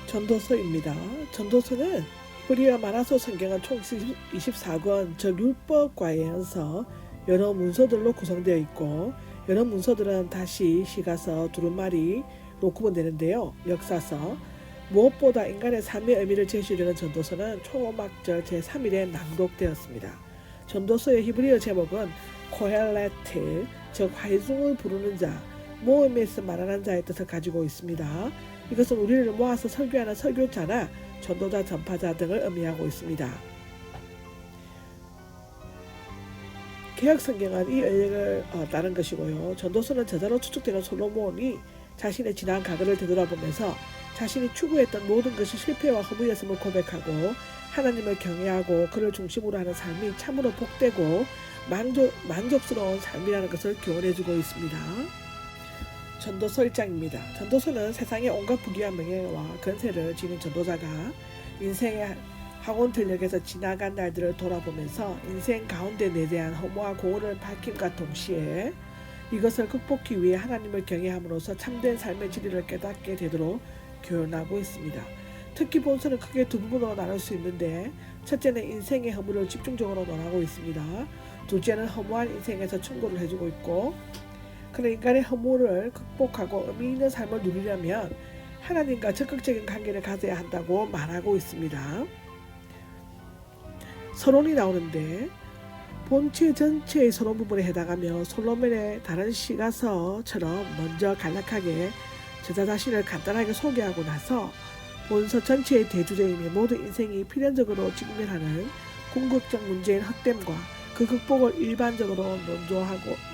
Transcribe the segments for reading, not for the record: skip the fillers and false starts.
전도서입니다. 전도서는 히브리어 만화서 성경은 총 24권, 즉 율법과예언서 여러 문서들로 구성되어 있고, 여러 문서들은 다시 시가서, 두루마리, 구분되는데요. 역사서, 무엇보다 인간의 삶의 의미를 제시하려는 전도서는 초막절 제3일에 낭독되었습니다. 전도서의 히브리어 제목은 코헬레트, 즉 회중을 부르는 자, 모임에서 말하는 자의 뜻을 가지고 있습니다. 이것은 우리를 모아서 설교하는 설교자나 전도자, 전파자 등을 의미하고 있습니다. 개혁성경은 이 의역을 따른 것이고요. 전도서는 저자로 추측되는 솔로몬이 자신의 지난 과거를 되돌아보면서 자신이 추구했던 모든 것이 실패와 허무였음을 고백하고 하나님을 경외하고 그를 중심으로 하는 삶이 참으로 복되고 만족스러운 삶이라는 것을 교훈해주고 있습니다. 전도서 1장입니다. 전도서는 세상의 온갖 부귀한 명예와 권세를 지닌 전도자가 인생의 황혼 들녘에서 지나간 날들을 돌아보면서 인생 가운데 내재한 허무와 고울을 밝힘과 동시에 이것을 극복하기 위해 하나님을 경외함으로써 참된 삶의 진리를 깨닫게 되도록 교훈하고 있습니다. 특히 본서는 크게 두 부분으로 나눌 수 있는데, 첫째는 인생의 허물을 집중적으로 논하고 있습니다. 둘째는 허무한 인생에서 충고를 해주고 있고, 그런 인간의 허물을 극복하고 의미 있는 삶을 누리려면 하나님과 적극적인 관계를 가져야 한다고 말하고 있습니다. 서론이 나오는데, 본체 전체의 서론 부분에 해당하며 솔로몬의 다른 시가서처럼 먼저 간략하게 저자 자신을 간단하게 소개하고 나서 본서 전체의 대주제이며 모든 인생이 필연적으로 직면하는 궁극적 문제인 헛됨과 그 극복을 일반적으로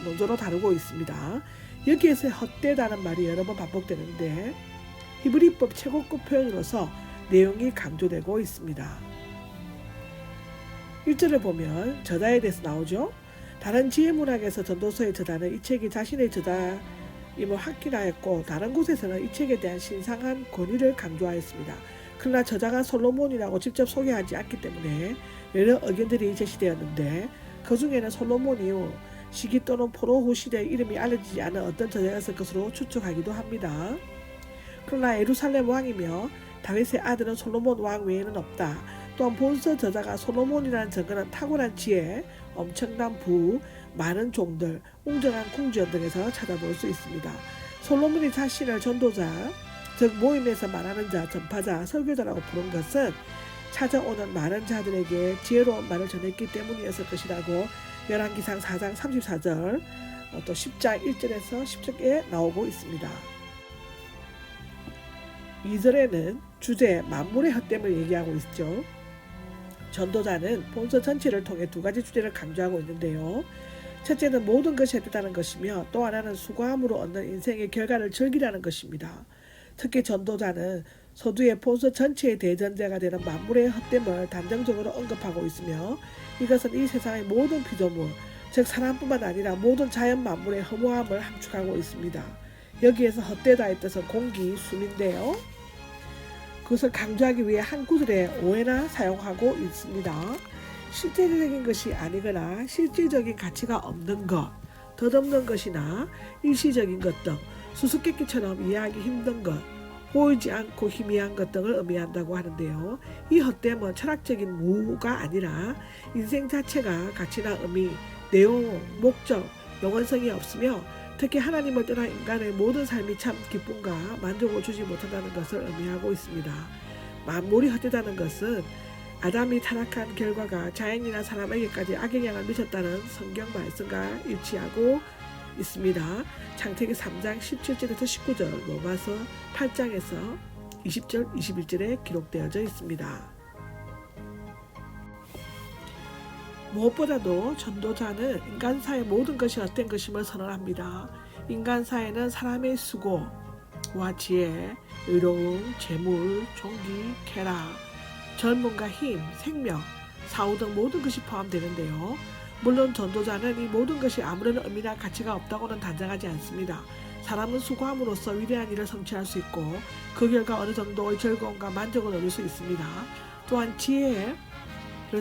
논조로 다루고 있습니다. 여기에서 헛되다는 말이 여러 번 반복되는데 히브리법 최고급 표현으로서 내용이 강조되고 있습니다. 1절을 보면 저자에 대해서 나오죠. 다른 지혜문학에서 전도서의 저자는 이 책이 자신의 저자임을 확인하였고, 다른 곳에서는 이 책에 대한 신성한 권위를 강조하였습니다. 그러나 저자가 솔로몬이라고 직접 소개하지 않기 때문에 여러 의견들이 제시되었는데, 그 중에는 솔로몬 이후 시기 또는 포로 시대의 이름이 알려지지 않은 어떤 저자였을 것으로 추측하기도 합니다. 그러나 예루살렘 왕이며 다윗의 아들은 솔로몬 왕 외에는 없다. 또한 본서 저자가 솔로몬이라는 정글은 탁월한 지혜, 엄청난 부, 많은 종들, 웅장한 궁전 등에서 찾아볼 수 있습니다. 솔로몬이 자신을 전도자, 즉 모임에서 말하는 자, 전파자, 설교자라고 부른 것은 찾아오는 많은 자들에게 지혜로운 말을 전했기 때문이었을 것이라고 열왕기상 4장 34절, 또 10장 1절에서 10절에 나오고 있습니다. 2절에는 주제 만물의 헛됨을 얘기하고 있죠. 전도자는 본서 전체를 통해 두 가지 주제를 강조하고 있는데요. 첫째는 모든 것이 헛되다는 것이며, 또 하나는 수고함으로 얻는 인생의 결과를 즐기라는 것입니다. 특히 전도자는 서두에 본서 전체의 대전제가 되는 만물의 헛됨을 단정적으로 언급하고 있으며, 이것은 이 세상의 모든 피조물, 즉 사람뿐만 아니라 모든 자연 만물의 허무함을 함축하고 있습니다. 여기에서 헛되다의 뜻은 공기, 숨인데요. 그것을 강조하기 위해 한 구절에 오해나 사용하고 있습니다. 실제적인 것이 아니거나 실질적인 가치가 없는 것, 덧없는 것이나 일시적인 것 등 수수께끼처럼 이해하기 힘든 것, 보이지 않고 희미한 것 등을 의미한다고 하는데요. 이 헛됨은 철학적인 무가 아니라 인생 자체가 가치나 의미, 내용, 목적, 영원성이 없으며, 특히 하나님을 떠난 인간의 모든 삶이 참 기쁨과 만족을 주지 못한다는 것을 의미하고 있습니다. 만물이 헛되다는 것은 아담이 타락한 결과가 자연이나 사람에게까지 악영향을 미쳤다는 성경 말씀과 일치하고 있습니다. 창세기 3장 17절에서 19절, 로마서 8장에서 20절, 21절에 기록되어져 있습니다. 무엇보다도 전도자는 인간사의 모든 것이 헛된 것임을 선언합니다. 인간사에는 사람의 수고와 지혜, 의로움, 재물, 종기, 쾌락, 젊음과 힘, 생명, 사후 등 모든 것이 포함되는데요. 물론 전도자는 이 모든 것이 아무런 의미나 가치가 없다고는 단정하지 않습니다. 사람은 수고함으로써 위대한 일을 성취할 수 있고, 그 결과 어느 정도의 즐거움과 만족을 얻을 수 있습니다. 또한 지혜를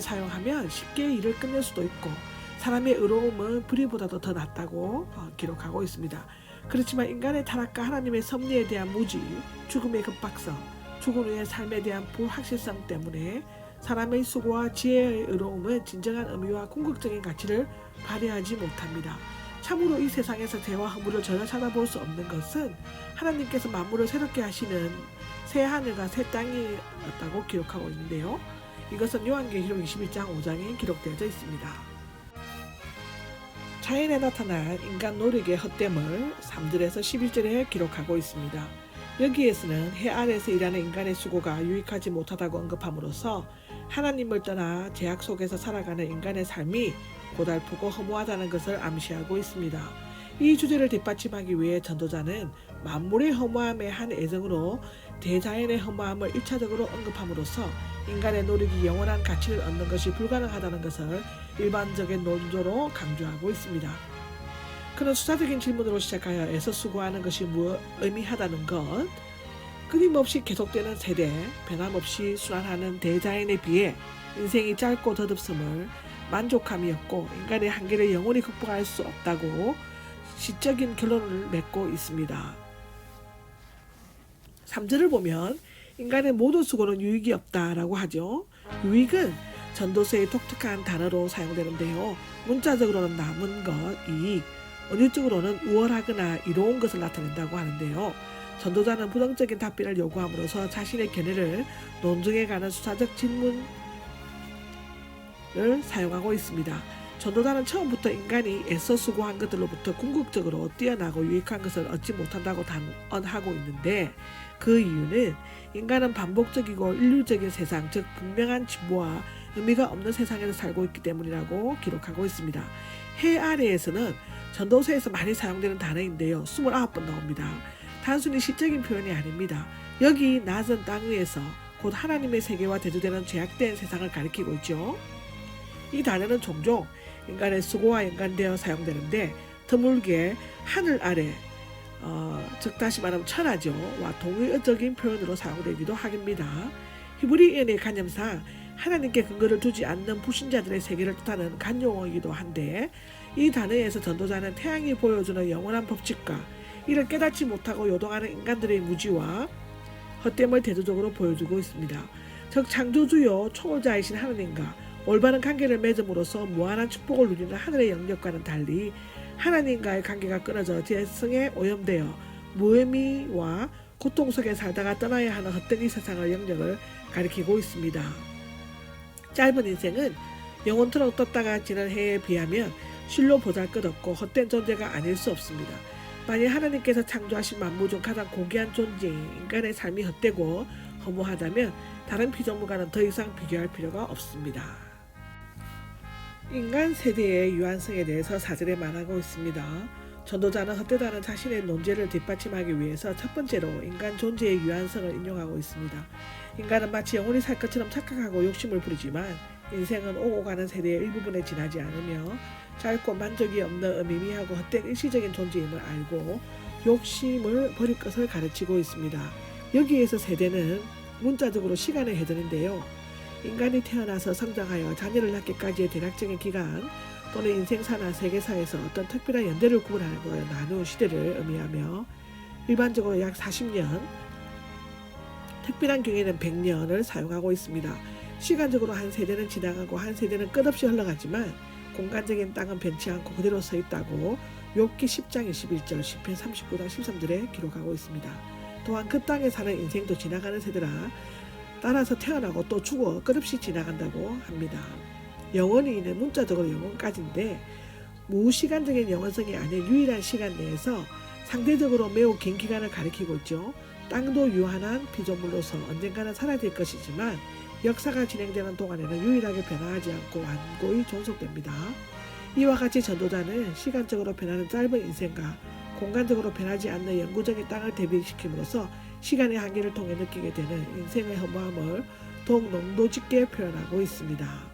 사용하면 쉽게 일을 끝낼 수도 있고, 사람의 의로움은 불의보다도 더 낫다고 기록하고 있습니다. 그렇지만 인간의 타락과 하나님의 섭리에 대한 무지, 죽음의 급박성, 죽은 후의 삶에 대한 불확실성 때문에 사람의 수고와 지혜의 의로움은 진정한 의미와 궁극적인 가치를 발휘하지 못합니다. 참으로 이 세상에서 죄와 허물을 전혀 찾아볼 수 없는 것은 하나님께서 만물을 새롭게 하시는 새 하늘과 새 땅이었다고 기록하고 있는데요. 이것은 요한계시록 21장 5장에 기록되어 있습니다. 자연에 나타난 인간 노력의 헛됨을 3절에서 11절에 기록하고 있습니다. 여기에서는 해 아래에서 일하는 인간의 수고가 유익하지 못하다고 언급함으로써 하나님을 떠나 죄악 속에서 살아가는 인간의 삶이 고달프고 허무하다는 것을 암시하고 있습니다. 이 주제를 뒷받침하기 위해 전도자는 만물의 허무함의 한 애정으로 대자연의 허무함을 1차적으로 언급함으로써 인간의 노력이 영원한 가치를 얻는 것이 불가능하다는 것을 일반적인 논조로 강조하고 있습니다. 그는 수사적인 질문으로 시작하여 애써 수고하는 것이 의미하다는 것, 끊임없이 계속되는 세대, 변함없이 순환하는 대자연에 비해 인생이 짧고 덧없음을 만족함이었고 인간의 한계를 영원히 극복할 수 없다고 시적인 결론을 맺고 있습니다. 3절을 보면 인간의 모든 수고는 유익이 없다라고 하죠. 유익은 전도서의 독특한 단어로 사용되는데요. 문자적으로는 남은 것, 이익, 은유적으로는 우월하거나 이로운 것을 나타낸다고 하는데요. 전도자는 부정적인 답변을 요구함으로써 자신의 견해를 논증해가는 수사적 질문을 사용하고 있습니다. 전도자는 처음부터 인간이 애써 수고한 것들로부터 궁극적으로 뛰어나고 유익한 것을 얻지 못한다고 단언하고 있는데 그 이유는 인간은 반복적이고 인류적인 세상, 즉 분명한 진보와 의미가 없는 세상에서 살고 있기 때문이라고 기록하고 있습니다. 해 아래에서는 전도서에서 많이 사용되는 단어인데요. 29번 나옵니다. 단순히 시적인 표현이 아닙니다. 여기 낮은 땅 위에서 곧 하나님의 세계와 대조되는 죄악된 세상을 가리키고 있죠. 이 단어는 종종 인간의 수고와 연관되어 사용되는데 드물게 하늘 아래, 즉 다시 말하면 천하죠. 와 동의어적인 표현으로 사용되기도 합니다. 히브리인의 관념상 하나님께 근거를 두지 않는 불신자들의 세계를 뜻하는 간용어이기도 한데 이 단어에서 전도자는 태양이 보여주는 영원한 법칙과 이를 깨닫지 못하고 요동하는 인간들의 무지와 헛됨을 대조적으로 보여주고 있습니다. 즉 창조주요 초월자이신 하나님과 올바른 관계를 맺음으로써 무한한 축복을 누리는 하늘의 영역과는 달리 하나님과의 관계가 끊어져 재성에 오염되어 무의미와 고통 속에 살다가 떠나야 하는 헛된 이 세상의 영역을 가리키고 있습니다. 짧은 인생은 영원토록 떴다가 지난 해에 비하면 실로 보잘것없고 헛된 존재가 아닐 수 없습니다. 만약 하나님께서 창조하신 만물 중 가장 고귀한 존재인 인간의 삶이 헛되고 허무하다면 다른 피조물과는 더 이상 비교할 필요가 없습니다. 인간 세대의 유한성에 대해서 4절에 말하고 있습니다. 전도자는 헛되다는 자신의 논제를 뒷받침하기 위해서 첫 번째로 인간 존재의 유한성을 인용하고 있습니다. 인간은 마치 영원히 살 것처럼 착각하고 욕심을 부리지만 인생은 오고 가는 세대의 일부분에 지나지 않으며 짧고 만족이 없는 미미하고 헛된 일시적인 존재임을 알고 욕심을 버릴 것을 가르치고 있습니다. 여기에서 세대는 문자적으로 시간의 해전인데요. 인간이 태어나서 성장하여 자녀를 낳기까지의 대략적인 기간 또는 인생사나 세계사에서 어떤 특별한 연대를 구분하는 것을 나누는 시대를 의미하며 일반적으로 약 40년, 특별한 경우에는 100년을 사용하고 있습니다. 시간적으로 한 세대는 지나가고 한 세대는 끝없이 흘러가지만 공간적인 땅은 변치 않고 그대로 서 있다고 욥기 10장 21절, 시편 39장 13절에 기록하고 있습니다. 또한 그 땅에 사는 인생도 지나가는 세대라 따라서 태어나고 또 죽어 끝없이 지나간다고 합니다. 영원히는 문자적으로 영원까지인데 무시간적인 영원성이 아닌 유일한 시간 내에서 상대적으로 매우 긴 기간을 가리키고 있죠. 땅도 유한한 피조물로서 언젠가는 사라질 것이지만 역사가 진행되는 동안에는 유일하게 변화하지 않고 완고히 존속됩니다. 이와 같이 전도자는 시간적으로 변하는 짧은 인생과 공간적으로 변하지 않는 영구적인 땅을 대비시킴으로써 시간의 한계를 통해 느끼게 되는 인생의 허무함을 더욱 농도 깊게 표현하고 있습니다.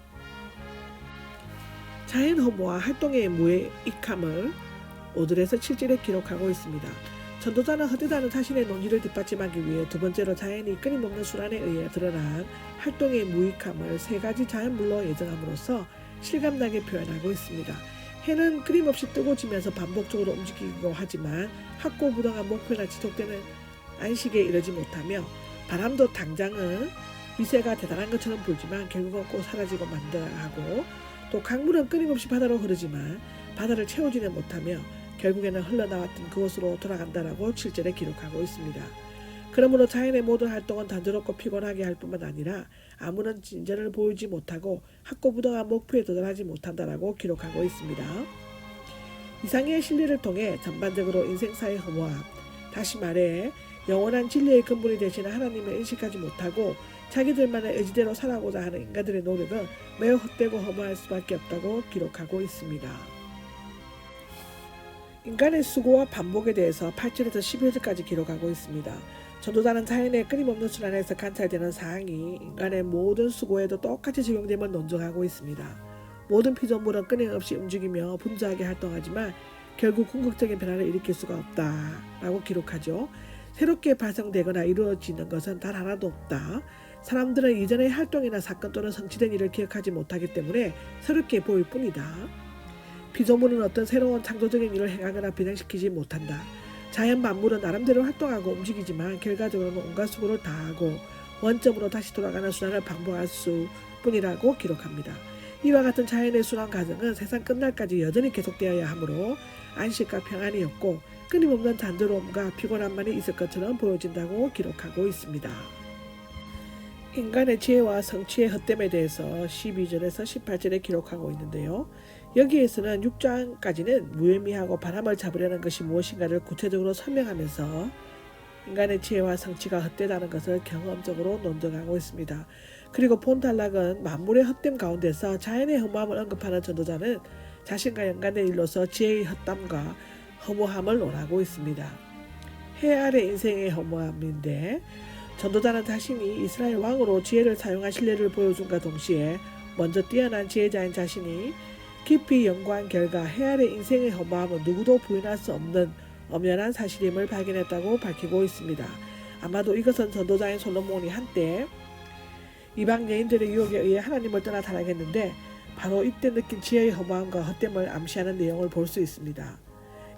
자연 허무와 활동의 무익함을 5절에서 7절에 기록하고 있습니다. 전도자는 헛되다는 자신의 논지를 뒷받침하기 위해 두 번째로 자연이 끊임없는 순환에 의해 드러난 활동의 무익함을 세 가지 자연물로 예정함으로써 실감나게 표현하고 있습니다. 해는 끊임없이 뜨고 지면서 반복적으로 움직이기도 하지만 확고부동한 목표나 지속되는 안식에 이르지 못하며 바람도 당장은 위세가 대단한 것처럼 보이지만 결국은 꼭 사라지고 만다 하고, 또 강물은 끊임없이 바다로 흐르지만 바다를 채우지는 못하며 결국에는 흘러나왔던 그곳으로 돌아간다라고 7절에 기록하고 있습니다. 그러므로 자연의 모든 활동은 단조롭고 피곤하게 할 뿐만 아니라 아무런 진전을 보이지 못하고 확고부동한 목표에 도달하지 못한다라고 기록하고 있습니다. 이상의 신뢰를 통해 전반적으로 인생사의 허무함, 다시 말해 영원한 진리의 근본이 되시는 하나님을 인식하지 못하고 자기들만의 의지대로 살아가고자 하는 인간들의 노력은 매우 헛되고 허무할 수밖에 없다고 기록하고 있습니다. 인간의 수고와 반복에 대해서 8절에서 11절까지 기록하고 있습니다. 전도자는 자연의 끊임없는 순환에서 관찰되는 사항이 인간의 모든 수고에도 똑같이 적용됨을 논증하고 있습니다. 모든 피조물은 끊임없이 움직이며 분주하게 활동하지만 결국 궁극적인 변화를 일으킬 수가 없다라고 기록하죠. 새롭게 발생되거나 이루어지는 것은 단 하나도 없다. 사람들은 이전의 활동이나 사건 또는 성취된 일을 기억하지 못하기 때문에 새롭게 보일 뿐이다. 피조물은 어떤 새로운 창조적인 일을 행하거나 변형시키지 못한다. 자연 만물은 나름대로 활동하고 움직이지만 결과적으로는 온갖 수고를 다하고 원점으로 다시 돌아가는 순환을 반복할 수뿐이라고 기록합니다. 이와 같은 자연의 순환 과정은 세상 끝날까지 여전히 계속되어야 하므로 안식과 평안이 없고 끊임없는 단조로움과 피곤함만이 있을 것처럼 보여진다고 기록하고 있습니다. 인간의 지혜와 성취의 헛됨에 대해서 12절에서 18절에 기록하고 있는데요. 여기에서는 6장까지는 무의미하고 바람을 잡으려는 것이 무엇인가를 구체적으로 설명하면서 인간의 지혜와 성취가 헛되다는 것을 경험적으로 논증하고 있습니다. 그리고 본단락은 만물의 헛됨 가운데서 자연의 허무함을 언급하는 전도자는 자신과 연관된 일로서 지혜의 헛됨과 허무함을 논하고 있습니다. 해 아래 인생의 허무함인데, 전도자는 자신이 이스라엘 왕으로 지혜를 사용한 신뢰를 보여준과 동시에 먼저 뛰어난 지혜자인 자신이 깊이 연구한 결과 해 아래 인생의 허무함은 누구도 부인할 수 없는 엄연한 사실임을 발견했다고 밝히고 있습니다. 아마도 이것은 전도자인 솔로몬이 한때 이방 여인들의 유혹에 의해 하나님을 떠나 타락했는데 바로 이때 느낀 지혜의 허무함과 헛됨을 암시하는 내용을 볼 수 있습니다.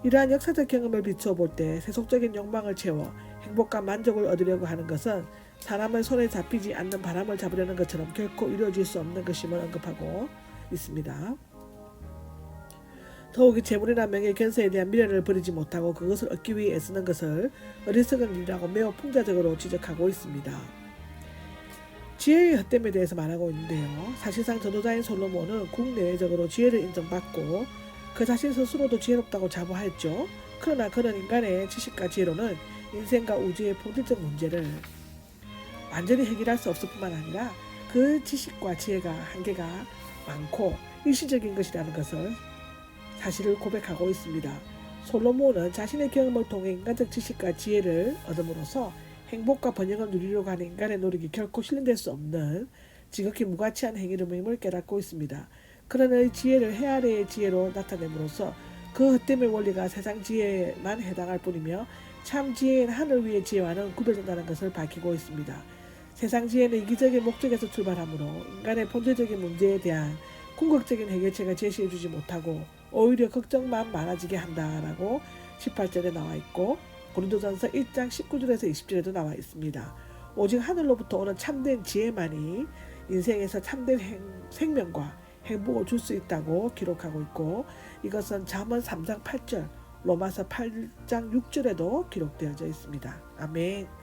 이러한 역사적 경험을 비추어 볼 때 세속적인 욕망을 채워 행복과 만족을 얻으려고 하는 것은 사람의 손에 잡히지 않는 바람을 잡으려는 것처럼 결코 이루어질 수 없는 것임을 언급하고 있습니다. 더욱이 재물이나 명예, 견세에 대한 미련을 버리지 못하고 그것을 얻기 위해 애쓰는 것을 어리석은 일이라고 매우 풍자적으로 지적하고 있습니다. 지혜의 헛됨에 대해서 말하고 있는데요. 사실상 전도자인 솔로몬은 국내외적으로 지혜를 인정받고 그 자신 스스로도 지혜롭다고 자부하였죠. 그러나 그런 인간의 지식과 지혜로는 인생과 우주의 본질적 문제를 완전히 해결할 수 없을 뿐만 아니라 그 지식과 지혜가 한계가 많고 일시적인 것이라는 것을 사실을 고백하고 있습니다. 솔로몬은 자신의 경험을 통해 인간적 지식과 지혜를 얻음으로써 행복과 번영을 누리려고 하는 인간의 노력이 결코 실현될 수 없는 지극히 무가치한 행위임을 깨닫고 있습니다. 그러나 지혜를 해 아래의 지혜로 나타냄으로써 그 헛됨의 원리가 세상 지혜에만 해당할 뿐이며 참 지혜인 하늘 위의 지혜와는 구별된다는 것을 밝히고 있습니다. 세상 지혜는 이기적인 목적에서 출발하므로 인간의 본질적인 문제에 대한 궁극적인 해결책을 제시해주지 못하고 오히려 걱정만 많아지게 한다라고 18절에 나와 있고 고린도전서 1장 19절에서 20절에도 나와 있습니다. 오직 하늘로부터 오는 참된 지혜만이 인생에서 참된 생명과 행복을 줄 수 있다고 기록하고 있고 이것은 잠언 3장 8절, 로마서 8장 6절에도 기록되어져 있습니다. 아멘.